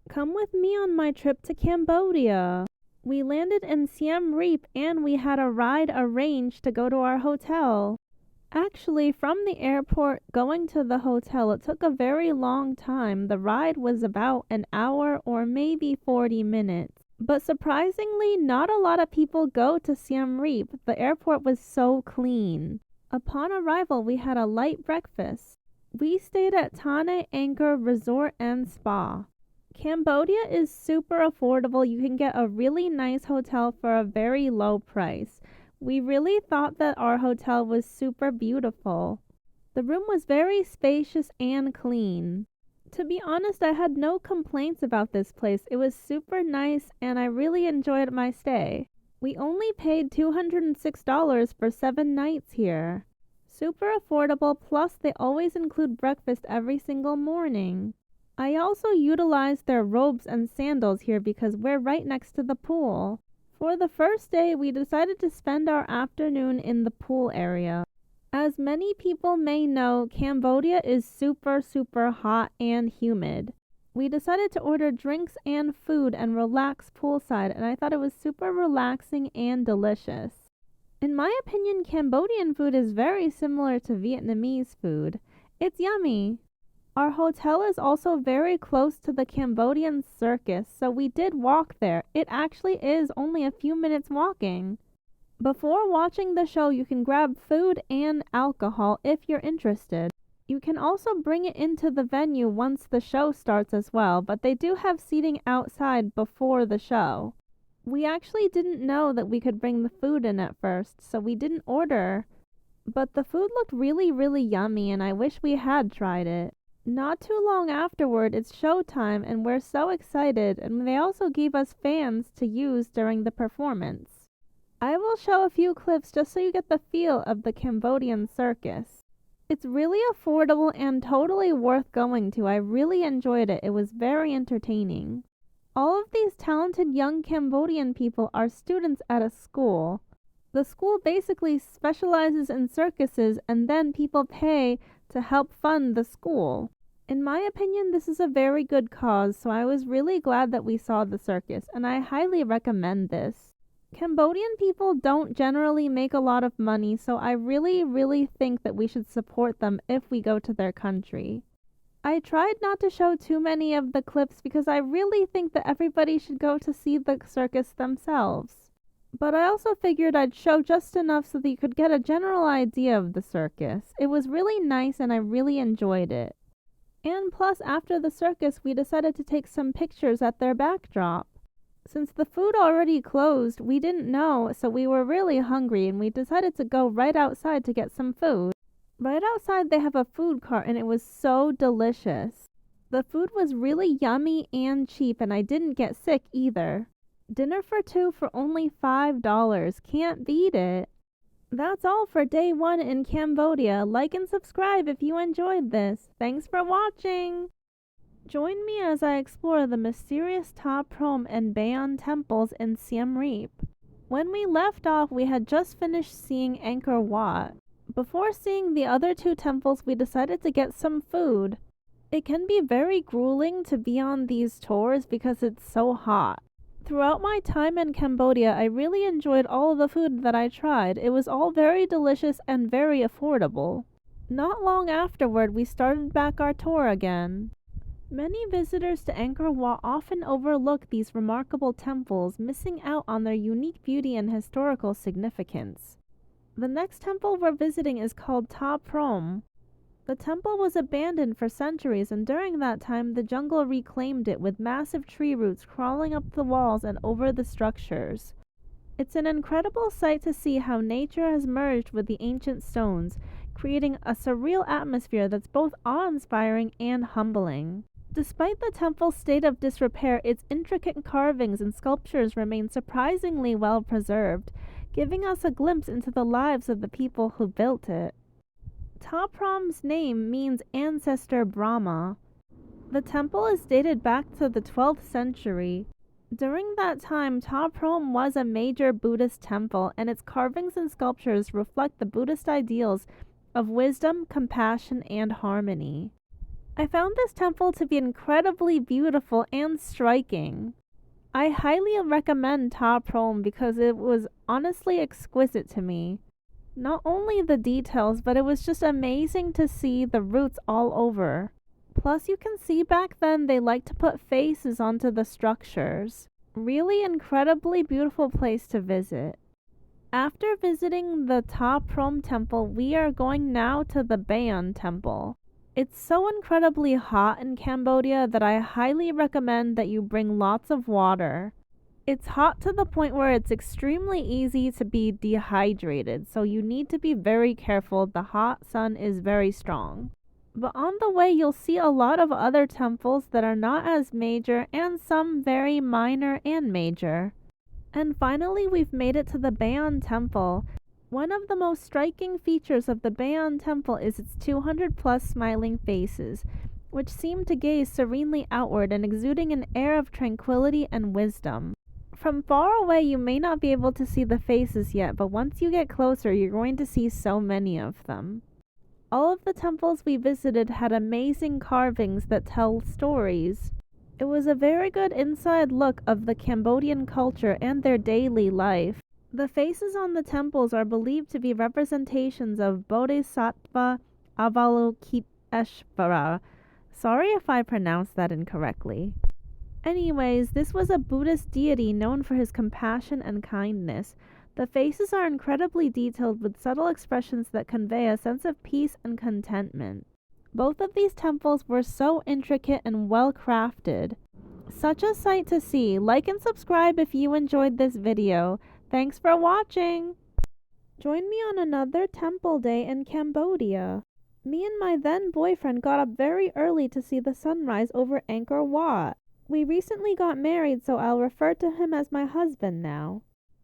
Come with me on my trip to Cambodia. We landed in Siem Reap and we had a ride arranged to go to our hotel. Actually, from the airport going to the hotel, it took a very long time. The ride was about an hour or maybe 40 minutes. But surprisingly, not a lot of people go to Siem Reap. The airport was so clean. Upon arrival, we had a light breakfast. We stayed at Tane Angkor Resort and Spa. Cambodia is super affordable. You can get a really nice hotel for a very low price. We really thought that our hotel was super beautiful. The room was very spacious and clean. To be honest, I had no complaints about this place. It was super nice and I really enjoyed my stay. We only paid $206 for 7 nights here. Super affordable, plus they always include breakfast every single morning. I also utilized their robes and sandals here because we're right next to the pool. For the first day, we decided to spend our afternoon in the pool area. As many people may know, Cambodia is super hot and humid. We decided to order drinks and food and relax poolside, and I thought it was super relaxing and delicious. In my opinion, Cambodian food is very similar to Vietnamese food. It's yummy. Our hotel is also very close to the Cambodian circus, so we did walk there. It actually is only a few minutes walking. Before watching the show, you can grab food and alcohol if you're interested. You can also bring it into the venue once the show starts as well, but they do have seating outside before the show. We actually didn't know that we could bring the food in at first, so we didn't order. But the food looked really yummy and I wish we had tried it. Not too long afterward, it's showtime and we're so excited, and they also gave us fans to use during the performance. I will show a few clips just so you get the feel of the Cambodian circus. It's really affordable and totally worth going to. I really enjoyed it. It was very entertaining. All of these talented young Cambodian people are students at a school. The school basically specializes in circuses and then people pay to help fund the school. In my opinion, this is a very good cause, so I was really glad that we saw the circus, and I highly recommend this. Cambodian people don't generally make a lot of money, so I really think that we should support them if we go to their country. I tried not to show too many of the clips because I really think that everybody should go to see the circus themselves. But I also figured I'd show just enough so that you could get a general idea of the circus. It was really nice and I really enjoyed it. And plus, after the circus, we decided to take some pictures at their backdrop. Since the food already closed, we didn't know, so we were really hungry and we decided to go right outside to get some food. Right outside they have a food cart and it was so delicious. The food was really yummy and cheap and I didn't get sick either. Dinner for 2 for only $5. Can't beat it. That's all for day 1 in Cambodia. Like and subscribe if you enjoyed this. Thanks for watching! Join me as I explore the mysterious Ta Prohm and Bayon temples in Siem Reap. When we left off, we had just finished seeing Angkor Wat. Before seeing the other 2 temples, we decided to get some food. It can be very grueling to be on these tours because it's so hot. Throughout my time in Cambodia, I really enjoyed all of the food that I tried. It was all very delicious and very affordable. Not long afterward, we started back our tour again. Many visitors to Angkor Wat often overlook these remarkable temples, missing out on their unique beauty and historical significance. The next temple we're visiting is called Ta Prohm. The temple was abandoned for centuries, and during that time the jungle reclaimed it with massive tree roots crawling up the walls and over the structures. It's an incredible sight to see how nature has merged with the ancient stones, creating a surreal atmosphere that's both awe-inspiring and humbling. Despite the temple's state of disrepair, its intricate carvings and sculptures remain surprisingly well preserved, giving us a glimpse into the lives of the people who built it. Ta Prohm's name means ancestor Brahma. The temple is dated back to the 12th century. During that time, Ta Prohm was a major Buddhist temple, and its carvings and sculptures reflect the Buddhist ideals of wisdom, compassion, and harmony. I found this temple to be incredibly beautiful and striking. I highly recommend Ta Prohm because it was honestly exquisite to me. Not only the details, but it was just amazing to see the roots all over. Plus, you can see back then they liked to put faces onto the structures. Really incredibly beautiful place to visit. After visiting the Ta Prohm temple, we are going now to the Bayon temple. It's so incredibly hot in Cambodia that I highly recommend that you bring lots of water. It's hot to the point where it's extremely easy to be dehydrated, so you need to be very careful. The hot sun is very strong. But on the way, you'll see a lot of other temples that are not as major and some very minor and major. And finally, we've made it to the Bayon temple. One of the most striking features of the Bayon temple is its 200 plus smiling faces, which seem to gaze serenely outward and exuding an air of tranquility and wisdom. From far away, you may not be able to see the faces yet, but once you get closer, you're going to see so many of them. All of the temples we visited had amazing carvings that tell stories. It was a very good inside look of the Cambodian culture and their daily life. The faces on the temples are believed to be representations of Bodhisattva Avalokiteshvara. Sorry if I pronounced that incorrectly. Anyways, this was a Buddhist deity known for his compassion and kindness. The faces are incredibly detailed with subtle expressions that convey a sense of peace and contentment. Both of these temples were so intricate and well crafted. Such a sight to see. Like and subscribe if you enjoyed this video. Thanks for watching! Join me on another temple day in Cambodia. Me and my then boyfriend got up very early to see the sunrise over Angkor Wat. We recently got married, so I'll refer to him as my husband now.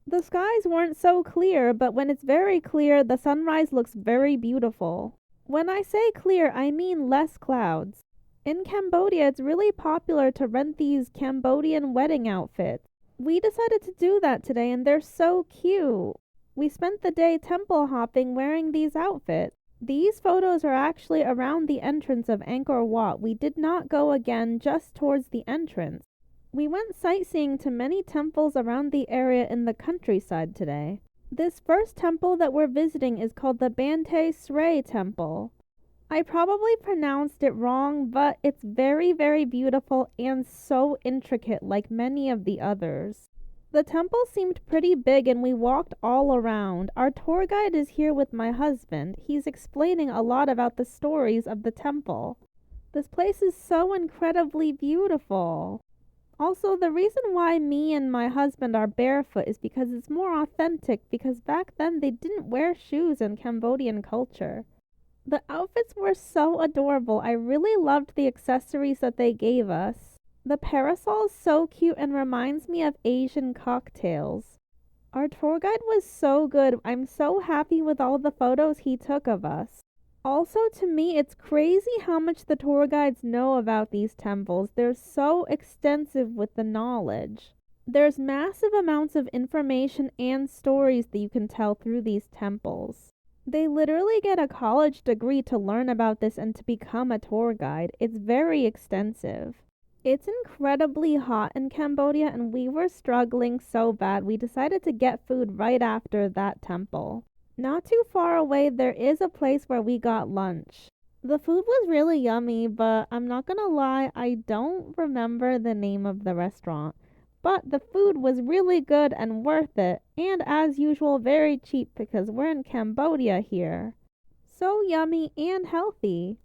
The skies weren't so clear, but when it's very clear, the sunrise looks very beautiful. When I say clear, I mean less clouds. In Cambodia, it's really popular to rent these Cambodian wedding outfits. We decided to do that today, and they're so cute. We spent the day temple hopping wearing these outfits. These photos are actually around the entrance of Angkor Wat. We did not go again, just towards the entrance. We went sightseeing to many temples around the area in the countryside today. This first temple that we're visiting is called the Bante Sray Temple. I probably pronounced it wrong, but it's very, very beautiful and so intricate like many of the others. The temple seemed pretty big and we walked all around. Our tour guide is here with my husband. He's explaining a lot about the stories of the temple. This place is so incredibly beautiful. Also, the reason why me and my husband are barefoot is because it's more authentic, because back then they didn't wear shoes in Cambodian culture. The outfits were so adorable. I really loved the accessories that they gave us. The parasol is so cute and reminds me of Asian cocktails. Our tour guide was so good. I'm so happy with all the photos he took of us. Also, to me, it's crazy how much the tour guides know about these temples. They're so extensive with the knowledge. There's massive amounts of information and stories that you can tell through these temples. They literally get a college degree to learn about this and to become a tour guide. It's very extensive. It's incredibly hot in Cambodia and we were struggling so bad we decided to get food right after that temple. Not too far away there is a place where we got lunch. The food was really yummy, but I'm not gonna lie, I don't remember the name of the restaurant. But the food was really good and worth it, and as usual very cheap because we're in Cambodia here. So yummy and healthy.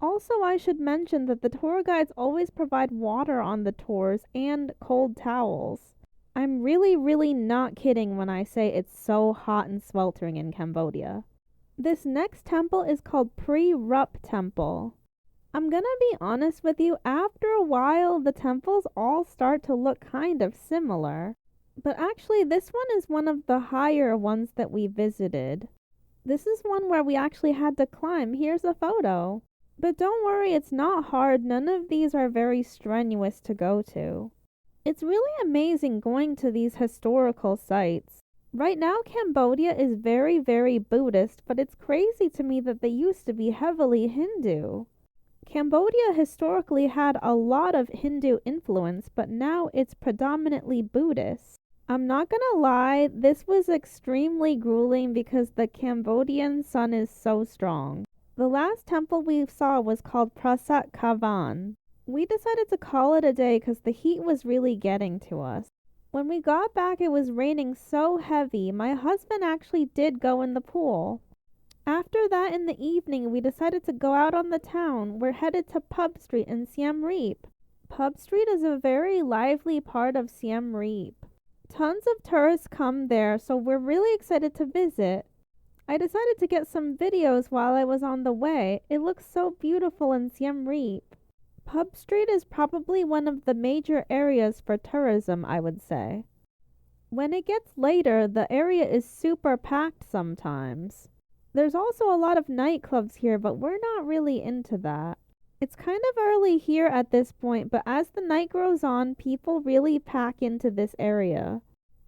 Also, I should mention that the tour guides always provide water on the tours and cold towels. I'm really not kidding when I say it's so hot and sweltering in Cambodia. This next temple is called Pri Rup Temple. I'm gonna be honest with you, after a while the temples all start to look kind of similar. But actually this one is one of the higher ones that we visited. This is one where we actually had to climb. Here's a photo. But don't worry, it's not hard. None of these are very strenuous to go to. It's really amazing going to these historical sites. Right now, Cambodia is very Buddhist, but it's crazy to me that they used to be heavily Hindu. Cambodia historically had a lot of Hindu influence, but now it's predominantly Buddhist. I'm not gonna lie, this was extremely grueling because the Cambodian sun is so strong. The last temple we saw was called Prasat Kavan. We decided to call it a day because the heat was really getting to us. When we got back, it was raining so heavy. My husband actually did go in the pool. After that, in the evening, we decided to go out on the town. We're headed to Pub Street in Siem Reap. Pub Street is a very lively part of Siem Reap. Tons of tourists come there, so we're really excited to visit. I decided to get some videos while I was on the way. It looks so beautiful in Siem Reap. Pub Street is probably one of the major areas for tourism, I would say. When it gets later, the area is super packed sometimes. There's also a lot of nightclubs here, but we're not really into that. It's kind of early here at this point, but as the night grows on, people really pack into this area.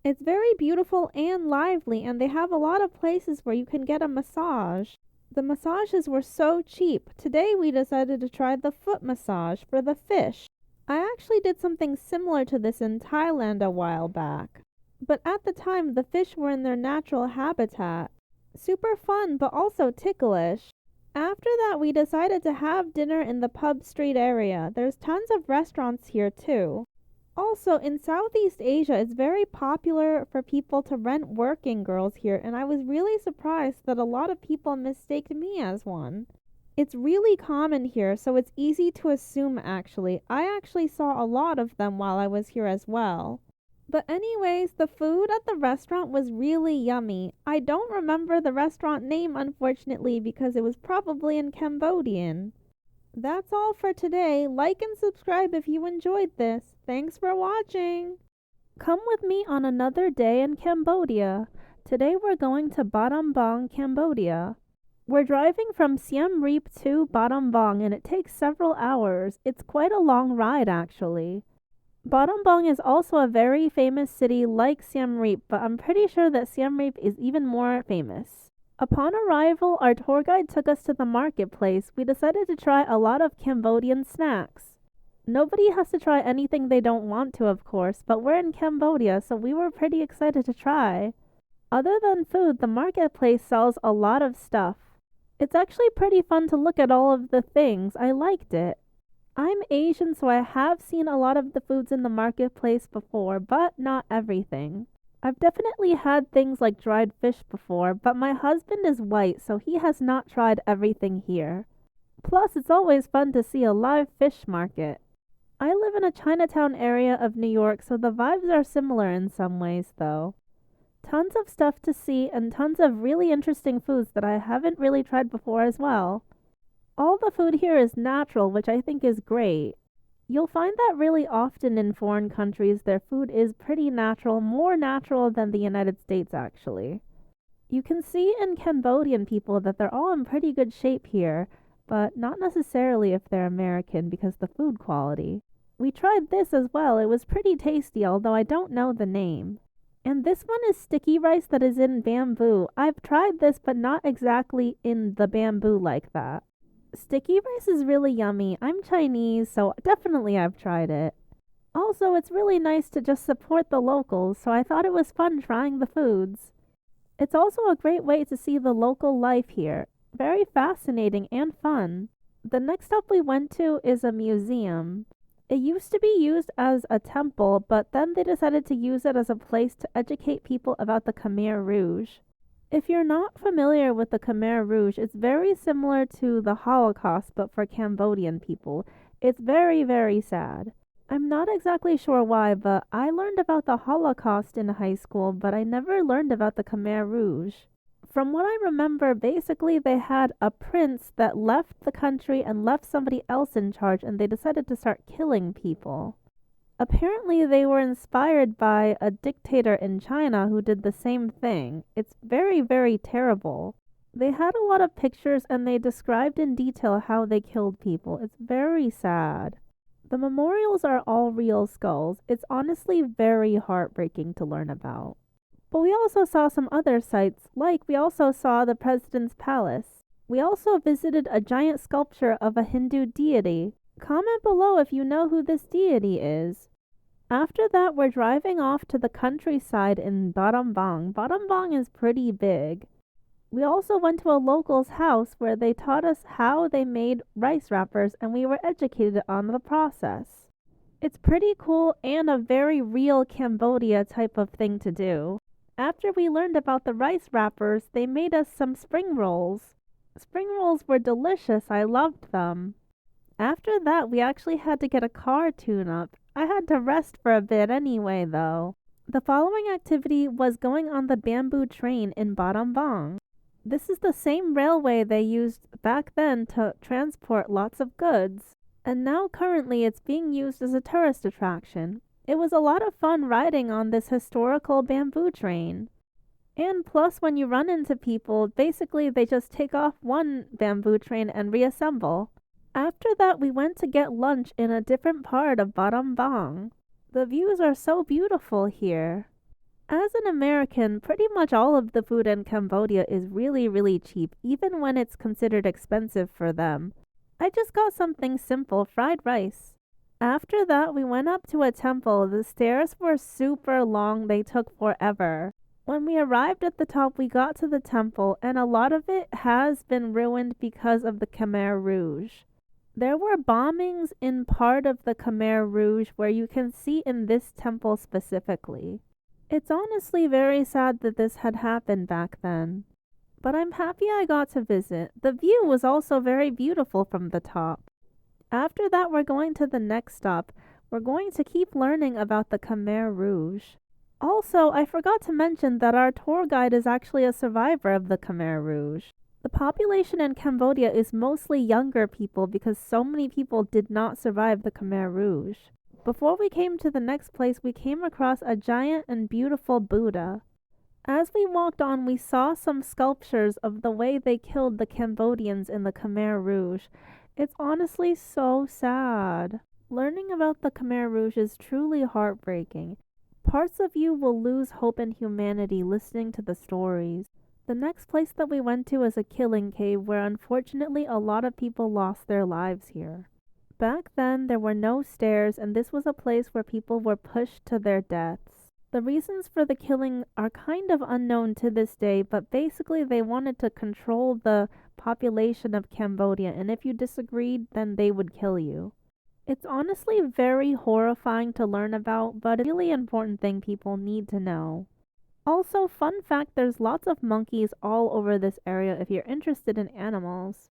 It's very beautiful and lively, and they have a lot of places where you can get a massage. The massages were so cheap. Today we decided to try the foot massage for the fish. I actually did something similar to this in Thailand a while back. But at the time, the fish were in their natural habitat. Super fun, but also ticklish. After that, we decided to have dinner in the Pub Street area. There's tons of restaurants here too. Also, in Southeast Asia, it's very popular for people to rent working girls here, and I was really surprised that a lot of people mistaked me as one. It's really common here, so it's easy to assume actually. I actually saw a lot of them while I was here as well. But anyways, the food at the restaurant was really yummy. I don't remember the restaurant name, unfortunately, because it was probably in Cambodian. That's all for today. Like and subscribe if you enjoyed this. Thanks for watching. Come with me on another day in Cambodia. Today we're going to Battambang, Cambodia. We're driving from Siem Reap to Battambang and it takes several hours. It's quite a long ride actually. Battambang is also a very famous city like Siem Reap, but I'm pretty sure that Siem Reap is even more famous. Upon arrival, our tour guide took us to the marketplace. We decided to try a lot of Cambodian snacks. Nobody has to try anything they don't want to, of course, but we're in Cambodia, so we were pretty excited to try. Other than food, the marketplace sells a lot of stuff. It's actually pretty fun to look at all of the things. I liked it. I'm Asian, so I have seen a lot of the foods in the marketplace before, but not everything. I've definitely had things like dried fish before, but my husband is white, so he has not tried everything here. Plus, it's always fun to see a live fish market. I live in a Chinatown area of New York, so the vibes are similar in some ways, though. Tons of stuff to see and tons of really interesting foods that I haven't really tried before as well. All the food here is natural, which I think is great. You'll find that really often in foreign countries their food is pretty natural, more natural than the United States actually. You can see in Cambodian people that they're all in pretty good shape here, but not necessarily if they're American because the food quality. We tried this as well. It was pretty tasty, although I don't know the name. And this one is sticky rice that is in bamboo. I've tried this, but not exactly in the bamboo like that. Sticky rice is really yummy. I'm Chinese, so definitely I've tried it. Also, it's really nice to just support the locals, so I thought it was fun trying the foods. It's also a great way to see the local life here. Very fascinating and fun. The next stop we went to is a museum. It used to be used as a temple, but then they decided to use it as a place to educate people about the Khmer Rouge. If you're not familiar with the Khmer Rouge, it's very similar to the Holocaust, but for Cambodian people. It's very, very sad. I'm not exactly sure why, but I learned about the Holocaust in high school, but I never learned about the Khmer Rouge. From what I remember, basically they had a prince that left the country and left somebody else in charge, and they decided to start killing people. Apparently they were inspired by a dictator in China who did the same thing. It's very, very terrible. They had a lot of pictures and they described in detail how they killed people. It's very sad. The memorials are all real skulls. It's honestly very heartbreaking to learn about. But we also saw some other sights, like we also saw the president's palace. We also visited a giant sculpture of a Hindu deity. Comment below if you know who this deity is. After that, we're driving off to the countryside in Battambang. Battambang is pretty big. We also went to a local's house where they taught us how they made rice wrappers and we were educated on the process. It's pretty cool and a very real Cambodia type of thing to do. After we learned about the rice wrappers, they made us some spring rolls. Spring rolls were delicious, I loved them. After that, we actually had to get a car tune-up. I had to rest for a bit anyway, though. The following activity was going on the bamboo train in Battambang. This is the same railway they used back then to transport lots of goods, and now currently it's being used as a tourist attraction. It was a lot of fun riding on this historical bamboo train. And plus, when you run into people, basically they just take off one bamboo train and reassemble. After that, we went to get lunch in a different part of Battambang. The views are so beautiful here. As an American, pretty much all of the food in Cambodia is really cheap, even when it's considered expensive for them. I just got something simple, fried rice. After that, we went up to a temple. The stairs were super long, they took forever. When we arrived at the top, we got to the temple, and a lot of it has been ruined because of the Khmer Rouge. There were bombings in part of the Khmer Rouge where you can see in this temple specifically. It's honestly very sad that this had happened back then. But I'm happy I got to visit. The view was also very beautiful from the top. After that, we're going to the next stop. We're going to keep learning about the Khmer Rouge. Also, I forgot to mention that our tour guide is actually a survivor of the Khmer Rouge. The population in Cambodia is mostly younger people because so many people did not survive the Khmer Rouge. Before we came to the next place, we came across a giant and beautiful Buddha. As we walked on, we saw some sculptures of the way they killed the Cambodians in the Khmer Rouge. It's honestly so sad. Learning about the Khmer Rouge is truly heartbreaking. Parts of you will lose hope in humanity listening to the stories. The next place that we went to is a killing cave where unfortunately a lot of people lost their lives here. Back then there were no stairs and this was a place where people were pushed to their deaths. The reasons for the killing are kind of unknown to this day, but basically they wanted to control the population of Cambodia, and if you disagreed, then they would kill you. It's honestly very horrifying to learn about, but a really important thing people need to know. Also, fun fact, there's lots of monkeys all over this area if you're interested in animals.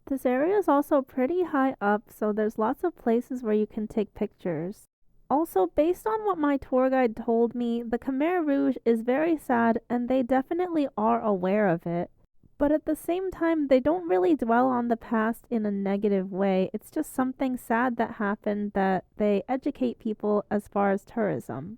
This area is also pretty high up, so there's lots of places where you can take pictures. Also, based on what my tour guide told me, the Khmer Rouge is very sad and they definitely are aware of it. But at the same time, they don't really dwell on the past in a negative way. It's just something sad that happened that they educate people as far as tourism.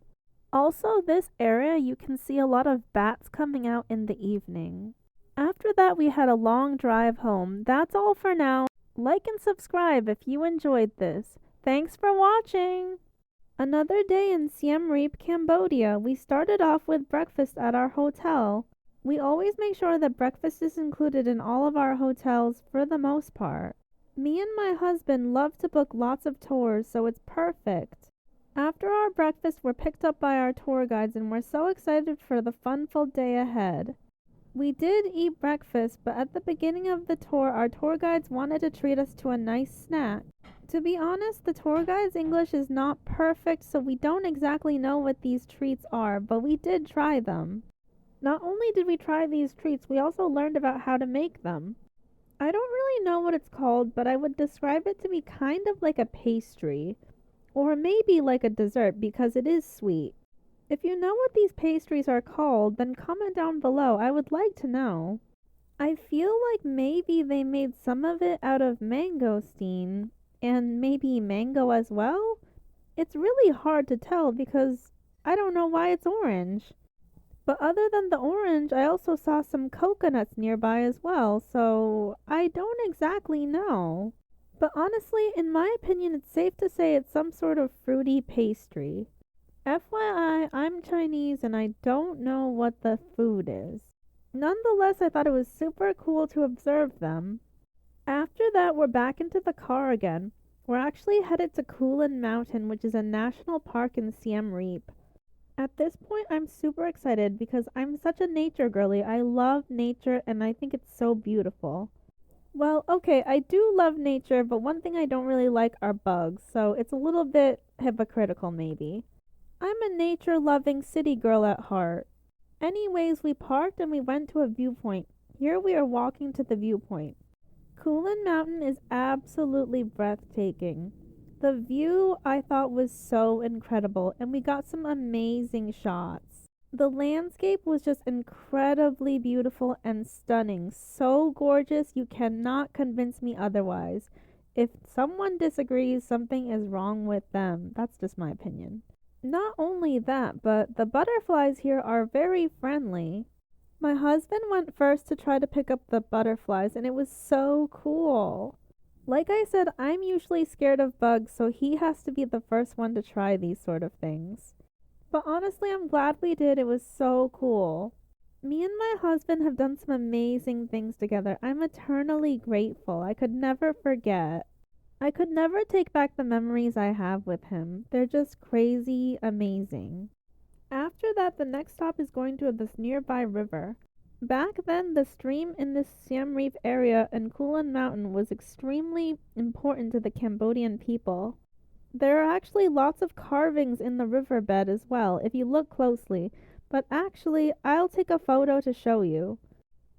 Also, this area you can see a lot of bats coming out in the evening. After that, we had a long drive home. That's all for now. Like and subscribe if you enjoyed this. Thanks for watching! Another day in Siem Reap, Cambodia. We started off with breakfast at our hotel. We always make sure that breakfast is included in all of our hotels for the most part. Me and my husband love to book lots of tours, so it's perfect. After our breakfast, we're picked up by our tour guides and we're so excited for the fun-filled day ahead. We did eat breakfast, but at the beginning of the tour, our tour guides wanted to treat us to a nice snack. To be honest, the tour guide's English is not perfect, so we don't exactly know what these treats are, but we did try them. Not only did we try these treats, we also learned about how to make them. I don't really know what it's called, but I would describe it to be kind of like a pastry. Or maybe like a dessert because it is sweet. If you know what these pastries are called, then comment down below. I would like to know. I feel like maybe they made some of it out of mangosteen and maybe mango as well. It's really hard to tell because I don't know why it's orange. But other than the orange, I also saw some coconuts nearby as well, so I don't exactly know. But honestly, in my opinion, it's safe to say it's some sort of fruity pastry. FYI, I'm Chinese and I don't know what the food is. Nonetheless, I thought it was super cool to observe them. After that, we're back into the car again. We're actually headed to Kulin Mountain, which is a national park in Siem Reap. At this point, I'm super excited because I'm such a nature girly. I love nature and I think it's so beautiful. Well, okay, I do love nature, but one thing I don't really like are bugs, so it's a little bit hypocritical maybe. I'm a nature loving city girl at heart. Anyways, we parked and we went to a viewpoint. Here we are walking to the viewpoint. Kulin Mountain is absolutely breathtaking. The view I thought was so incredible, and we got some amazing shots. The landscape was just incredibly beautiful and stunning. So gorgeous, you cannot convince me otherwise. If someone disagrees, something is wrong with them. That's just my opinion. Not only that, but the butterflies here are very friendly. My husband went first to try to pick up the butterflies, and it was so cool. Like I said, I'm usually scared of bugs, so he has to be the first one to try these sort of things. But honestly, I'm glad we did. It was so cool. Me and my husband have done some amazing things together. I'm eternally grateful. I could never forget. I could never take back the memories I have with him. They're just crazy amazing. After that, the next stop is going to this nearby river. Back then, the stream in this Siem Reap area and Kulin Mountain was extremely important to the Cambodian people. There are actually lots of carvings in the riverbed as well, if you look closely, but actually, I'll take a photo to show you.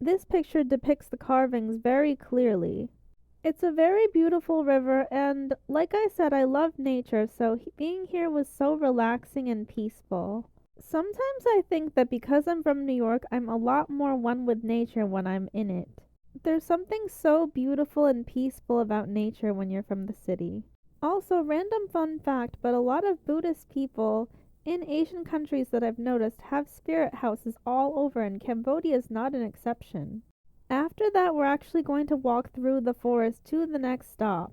This picture depicts the carvings very clearly. It's a very beautiful river, and like I said, I love nature, so being here was so relaxing and peaceful. Sometimes I think that because I'm from New York, I'm a lot more one with nature when I'm in it. There's something so beautiful and peaceful about nature when you're from the city. Also, random fun fact, but a lot of Buddhist people in Asian countries that I've noticed have spirit houses all over, and Cambodia is not an exception. After that, we're actually going to walk through the forest to the next stop.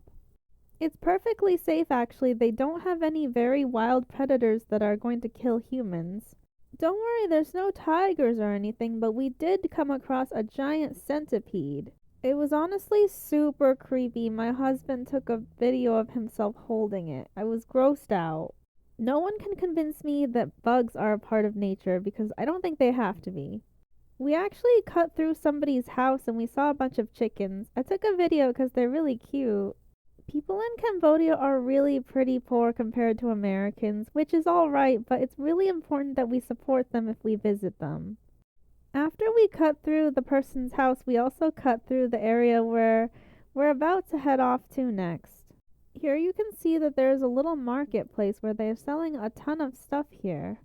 It's perfectly safe actually. They don't have any very wild predators that are going to kill humans. Don't worry, there's no tigers or anything, but we did come across a giant centipede. It was honestly super creepy. My husband took a video of himself holding it. I was grossed out. No one can convince me that bugs are a part of nature because I don't think they have to be. We actually cut through somebody's house and we saw a bunch of chickens. I took a video because they're really cute. People in Cambodia are really pretty poor compared to Americans, which is alright, but it's really important that we support them if we visit them. After we cut through the person's house, we also cut through the area where we're about to head off to next. Here you can see that there's a little marketplace where they're selling a ton of stuff here.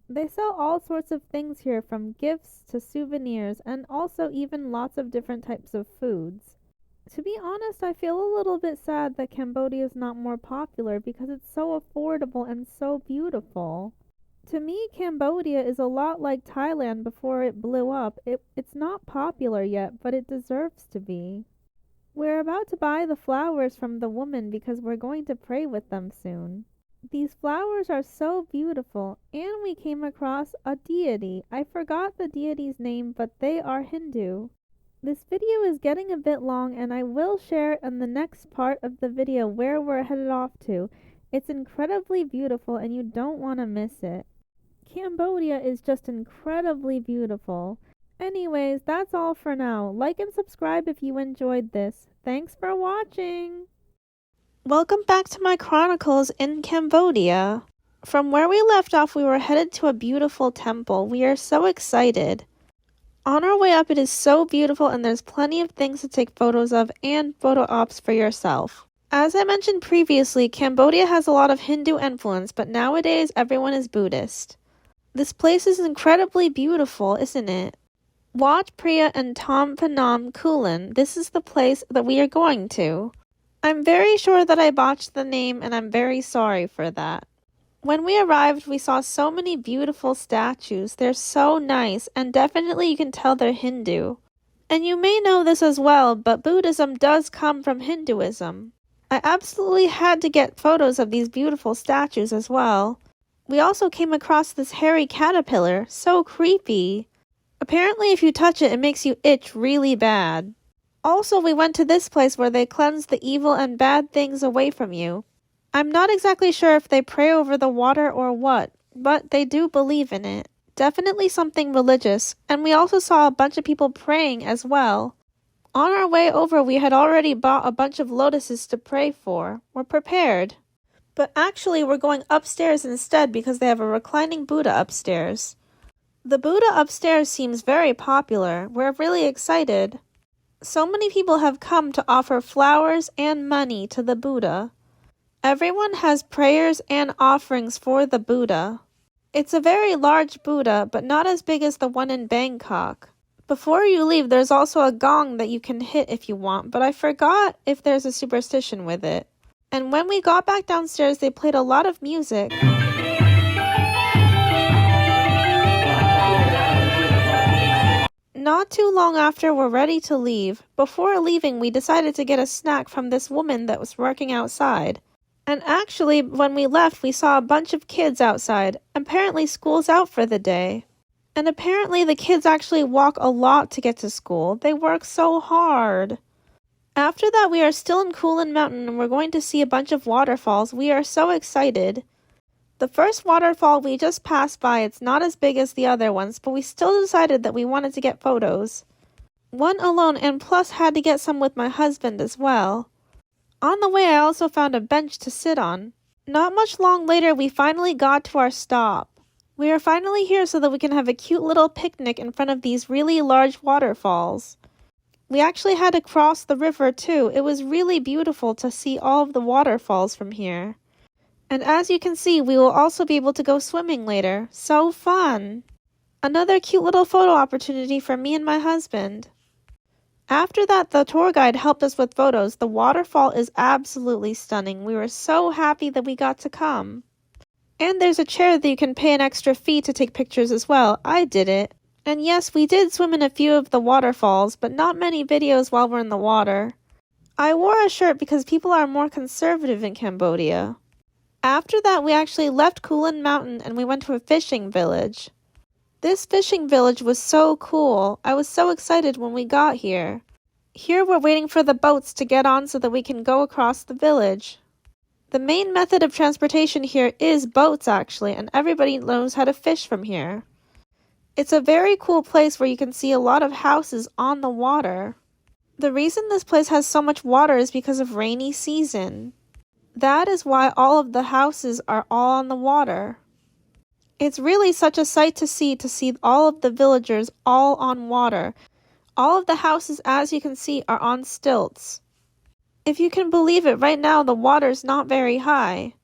They sell all sorts of things here, from gifts to souvenirs, and also even lots of different types of foods. To be honest, I feel a little bit sad that Cambodia is not more popular because it's so affordable and so beautiful. To me, Cambodia is a lot like Thailand before it blew up. It's not popular yet, but it deserves to be. We're about to buy the flowers from the woman because we're going to pray with them soon. These flowers are so beautiful, and we came across a deity. I forgot the deity's name, but they are Hindu. This video is getting a bit long, and I will share in the next part of the video where we're headed off to. It's incredibly beautiful and you don't want to miss it. Cambodia is just incredibly beautiful. Anyways, that's all for now. Like and subscribe if you enjoyed this. Thanks for watching! Welcome back to my chronicles in Cambodia. From where we left off, we were headed to a beautiful temple. We are so excited. On our way up, it is so beautiful and there's plenty of things to take photos of and photo ops for yourself. As I mentioned previously, Cambodia has a lot of Hindu influence, but nowadays everyone is Buddhist. This place is incredibly beautiful, isn't it? Wat Phra and Tom Phnom Kulin, this is the place that we are going to. I'm very sure that I botched the name and I'm very sorry for that. When we arrived, we saw so many beautiful statues. They're so nice, and definitely you can tell they're Hindu. And you may know this as well, but Buddhism does come from Hinduism. I absolutely had to get photos of these beautiful statues as well. We also came across this hairy caterpillar, so creepy. Apparently if you touch it, it makes you itch really bad. Also, we went to this place where they cleanse the evil and bad things away from you. I'm not exactly sure if they pray over the water or what, but they do believe in it. Definitely something religious, and we also saw a bunch of people praying as well. On our way over, we had already bought a bunch of lotuses to pray for. We're prepared. But actually, we're going upstairs instead because they have a reclining Buddha upstairs. The Buddha upstairs seems very popular. We're really excited. So many people have come to offer flowers and money to the Buddha. Everyone has prayers and offerings for the Buddha. It's a very large Buddha, but not as big as the one in Bangkok. Before you leave, there's also a gong that you can hit if you want, but I forgot if there's a superstition with it. And when we got back downstairs, they played a lot of music. Not too long after we're ready to leave. Before leaving, we decided to get a snack from this woman that was working outside. And actually, when we left, we saw a bunch of kids outside. Apparently, school's out for the day. And apparently, the kids actually walk a lot to get to school. They work so hard. After that, we are still in Kulin Mountain and we're going to see a bunch of waterfalls. We are so excited. The first waterfall we just passed by, it's not as big as the other ones, but we still decided that we wanted to get photos. One alone, and plus had to get some with my husband as well. On the way, I also found a bench to sit on. Not much long later, we finally got to our stop. We are finally here so that we can have a cute little picnic in front of these really large waterfalls. We actually had to cross the river too. It was really beautiful to see all of the waterfalls from here. And as you can see, we will also be able to go swimming later. So fun! Another cute little photo opportunity for me and my husband. After that, the tour guide helped us with photos. The waterfall is absolutely stunning. We were so happy that we got to come. And there's a chair that you can pay an extra fee to take pictures as well. I did it. And yes, we did swim in a few of the waterfalls, but not many videos while we're in the water. I wore a shirt because people are more conservative in Cambodia. After that, we actually left Kulin Mountain and we went to a fishing village. This fishing village was so cool. I was so excited when we got here. Here we're waiting for the boats to get on so that we can go across the village. The main method of transportation here is boats actually, and everybody knows how to fish from here. It's a very cool place where you can see a lot of houses on the water. The reason this place has so much water is because of rainy season. That is why all of the houses are all on the water. It's really such a sight to see all of the villagers all on water. All of the houses, as you can see, are on stilts. If you can believe it, right now the water's not very high.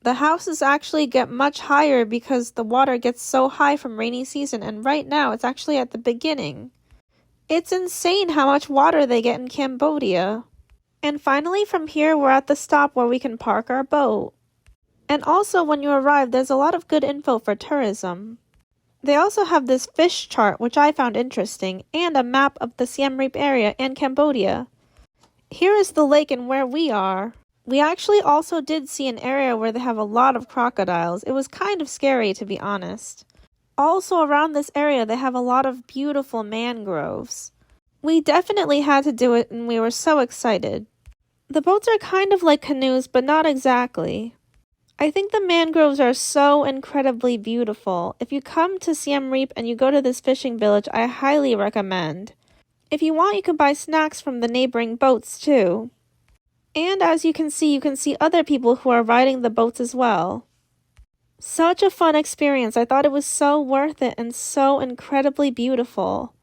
The houses actually get much higher because the water gets so high from rainy season, and right now it's actually at the beginning. It's insane how much water they get in Cambodia. And finally from here we're at the stop where we can park our boat. And also when you arrive, there's a lot of good info for tourism. They also have this fish chart, which I found interesting, and a map of the Siem Reap area and Cambodia. Here is the lake and where we are. We actually also did see an area where they have a lot of crocodiles. It was kind of scary, to be honest. Also around this area, they have a lot of beautiful mangroves. We definitely had to do it and we were so excited. The boats are kind of like canoes, but not exactly. I think the mangroves are so incredibly beautiful. If you come to Siem Reap and you go to this fishing village, I highly recommend. If you want, you can buy snacks from the neighboring boats too. And as you can see other people who are riding the boats as well. Such a fun experience. I thought it was so worth it and so incredibly beautiful.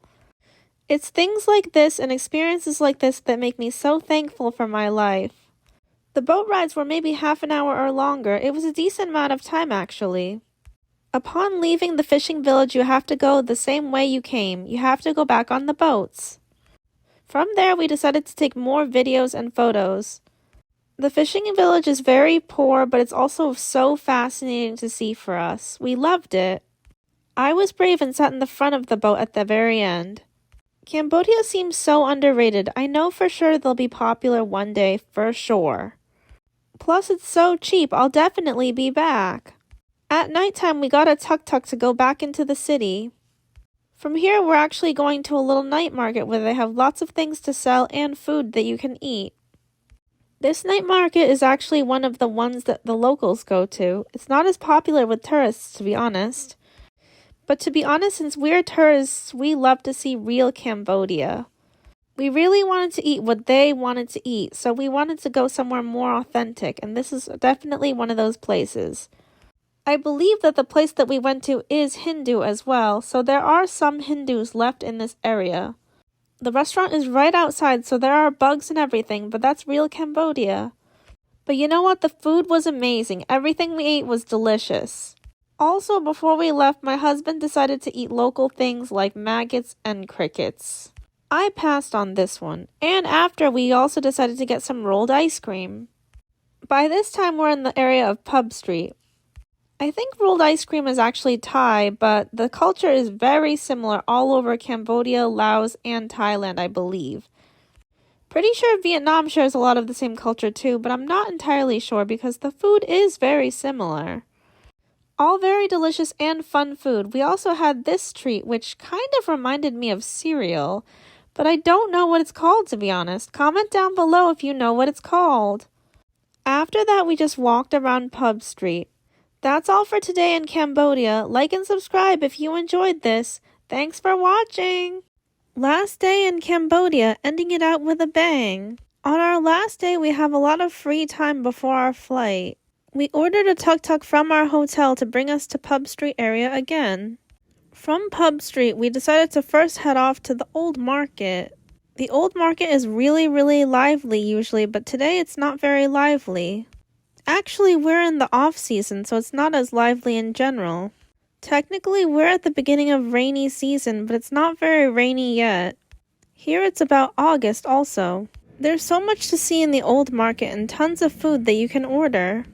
It's things like this and experiences like this that make me so thankful for my life. The boat rides were maybe half an hour or longer. It was a decent amount of time actually. Upon leaving the fishing village, you have to go the same way you came. You have to go back on the boats. From there, we decided to take more videos and photos. The fishing village is very poor, but it's also so fascinating to see for us. We loved it. I was brave and sat in the front of the boat at the very end. Cambodia seems so underrated. I know for sure they'll be popular one day, for sure. Plus, it's so cheap. I'll definitely be back. At nighttime, we got a tuk-tuk to go back into the city. From here, we're actually going to a little night market where they have lots of things to sell and food that you can eat. This night market is actually one of the ones that the locals go to. It's not as popular with tourists, to be honest. But to be honest, since we're tourists, we love to see real Cambodia. We really wanted to eat what they wanted to eat, so we wanted to go somewhere more authentic, and this is definitely one of those places. I believe that the place that we went to is Hindu as well, so there are some Hindus left in this area. The restaurant is right outside, so there are bugs and everything, but that's real Cambodia. But you know what? The food was amazing. Everything we ate was delicious. Also, before we left, my husband decided to eat local things like maggots and crickets. I passed on this one, and after we also decided to get some rolled ice cream. By this time, we're in the area of Pub Street. I think rolled ice cream is actually Thai, but the culture is very similar all over Cambodia, Laos, and Thailand, I believe. Pretty sure Vietnam shares a lot of the same culture too, but I'm not entirely sure because the food is very similar. All very delicious and fun food. We also had this treat, which kind of reminded me of cereal, but I don't know what it's called, to be honest. Comment down below if you know what it's called. After that, we just walked around Pub Street. That's all for today in Cambodia. Like and subscribe if you enjoyed this. Thanks for watching! Last day in Cambodia, ending it out with a bang. On our last day, we have a lot of free time before our flight. We ordered a tuk-tuk from our hotel to bring us to Pub Street area again. From Pub Street, we decided to first head off to the old market. The old market is really lively usually, but today it's not very lively. Actually, we're in the off-season, so it's not as lively in general. Technically, we're at the beginning of rainy season, but it's not very rainy yet. Here it's about August also. There's so much to see in the old market and tons of food that you can order.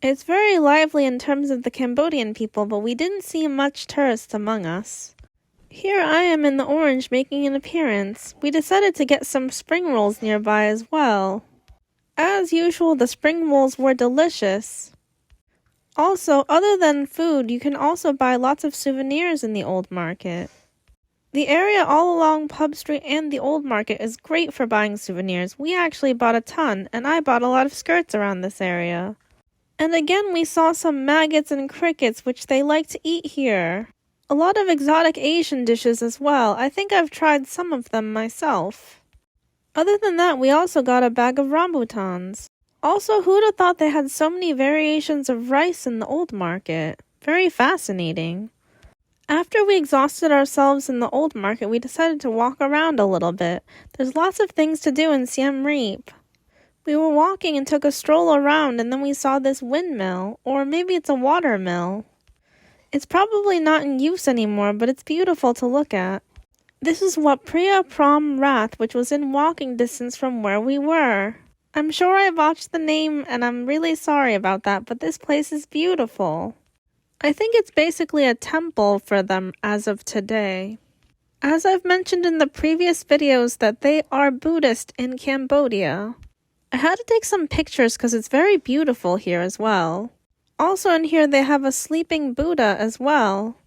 It's very lively in terms of the Cambodian people, but we didn't see much tourists among us. Here I am in the orange making an appearance. We decided to get some spring rolls nearby as well. As usual, the spring rolls were delicious. Also, other than food, you can also buy lots of souvenirs in the old market. The area all along Pub Street and the old market is great for buying souvenirs. We actually bought a ton, and I bought a lot of skirts around this area. And again, we saw some maggots and crickets, which they like to eat here. A lot of exotic Asian dishes as well. I think I've tried some of them myself. Other than that, we also got a bag of rambutans. Also, who'd have thought they had so many variations of rice in the old market? Very fascinating. After we exhausted ourselves in the old market, we decided to walk around a little bit. There's lots of things to do in Siem Reap. We were walking and took a stroll around, and then we saw this windmill, or maybe it's a water mill. It's probably not in use anymore, but it's beautiful to look at. This is Wat Phra Prom Rath, which was in walking distance from where we were. I'm sure I botched the name, and I'm really sorry about that, but this place is beautiful. I think it's basically a temple for them as of today. As I've mentioned in the previous videos that they are Buddhist in Cambodia. I had to take some pictures because it's very beautiful here as well. Also in here they have a sleeping Buddha as well.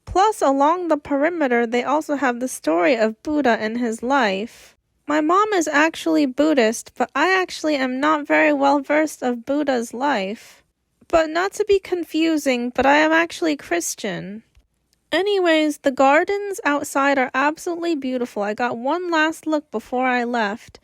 Plus, along the perimeter, they also have the story of Buddha and his life. My mom is actually Buddhist, but I actually am not very well versed of Buddha's life. But not to be confusing, but I am actually Christian. Anyways, the gardens outside are absolutely beautiful. I got one last look before I left.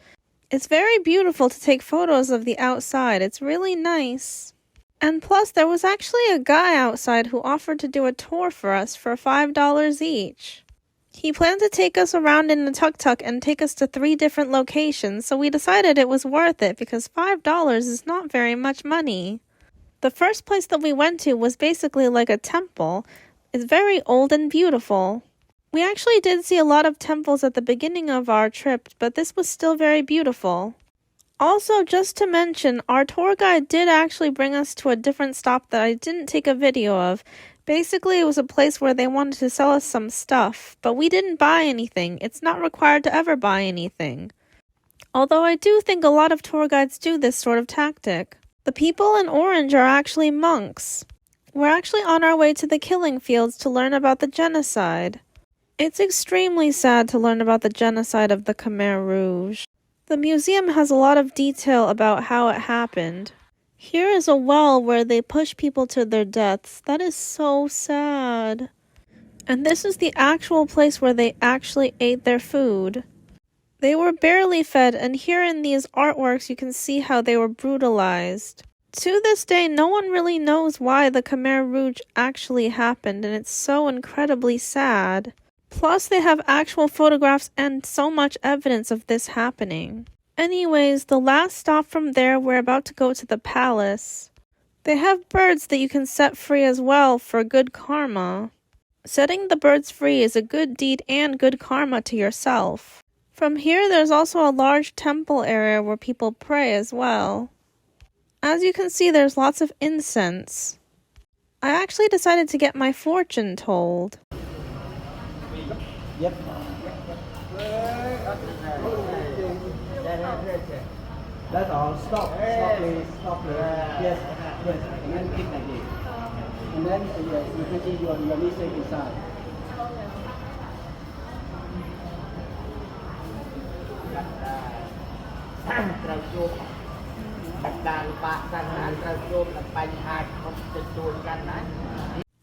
It's very beautiful to take photos of the outside. It's really nice. And plus, there was actually a guy outside who offered to do a tour for us for $5 each. He planned to take us around in a tuk-tuk and take us to 3 different locations, so we decided it was worth it because $5 is not very much money. The first place that we went to was basically like a temple. It's very old and beautiful. We actually did see a lot of temples at the beginning of our trip, but this was still very beautiful. Also, just to mention, our tour guide did actually bring us to a different stop that I didn't take a video of. Basically, it was a place where they wanted to sell us some stuff, but we didn't buy anything. It's not required to ever buy anything. Although I do think a lot of tour guides do this sort of tactic. The people in orange are actually monks. We're actually on our way to the killing fields to learn about the genocide. It's extremely sad to learn about the genocide of the Khmer Rouge. The museum has a lot of detail about how it happened. Here is a well where they push people to their deaths. That is so sad. And this is the actual place where they actually ate their food. They were barely fed, and here in these artworks you can see how they were brutalized. To this day, no one really knows why the Khmer Rouge actually happened, and it's so incredibly sad. Plus, they have actual photographs and so much evidence of this happening. Anyways, the last stop from there, we're about to go to the palace. They have birds that you can set free as well for good karma. Setting the birds free is a good deed and good karma to yourself. From here, there's also a large temple area where people pray as well. As you can see, there's lots of incense. I actually decided to get my fortune told. Yep. That's all. Stop. Stop, please. Stop, please. Yes. Yes. And then click like this. And then yes, you can see your mistake inside.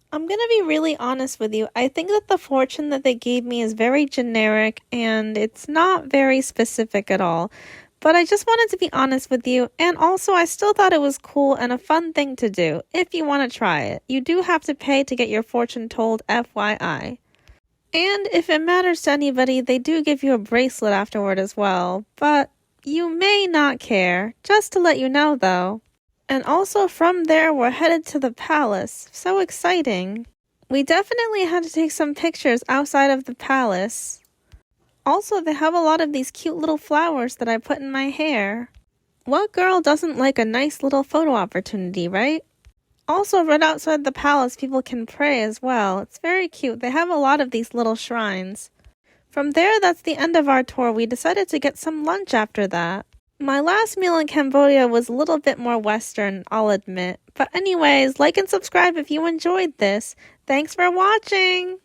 I'm gonna be really honest with you. I think that the fortune that they gave me is very generic and it's not very specific at all. But I just wanted to be honest with you, and also I still thought it was cool and a fun thing to do if you want to try it. You do have to pay to get your fortune told, FYI. And if it matters to anybody, they do give you a bracelet afterward as well, but you may not care. Just to let you know though. And also from there, we're headed to the palace. So exciting. We definitely had to take some pictures outside of the palace. Also, they have a lot of these cute little flowers that I put in my hair. What girl doesn't like a nice little photo opportunity, right? Also, right outside the palace, people can pray as well. It's very cute. They have a lot of these little shrines. From there, that's the end of our tour. We decided to get some lunch after that. My last meal in Cambodia was a little bit more Western, I'll admit. But anyways, like and subscribe if you enjoyed this. Thanks for watching!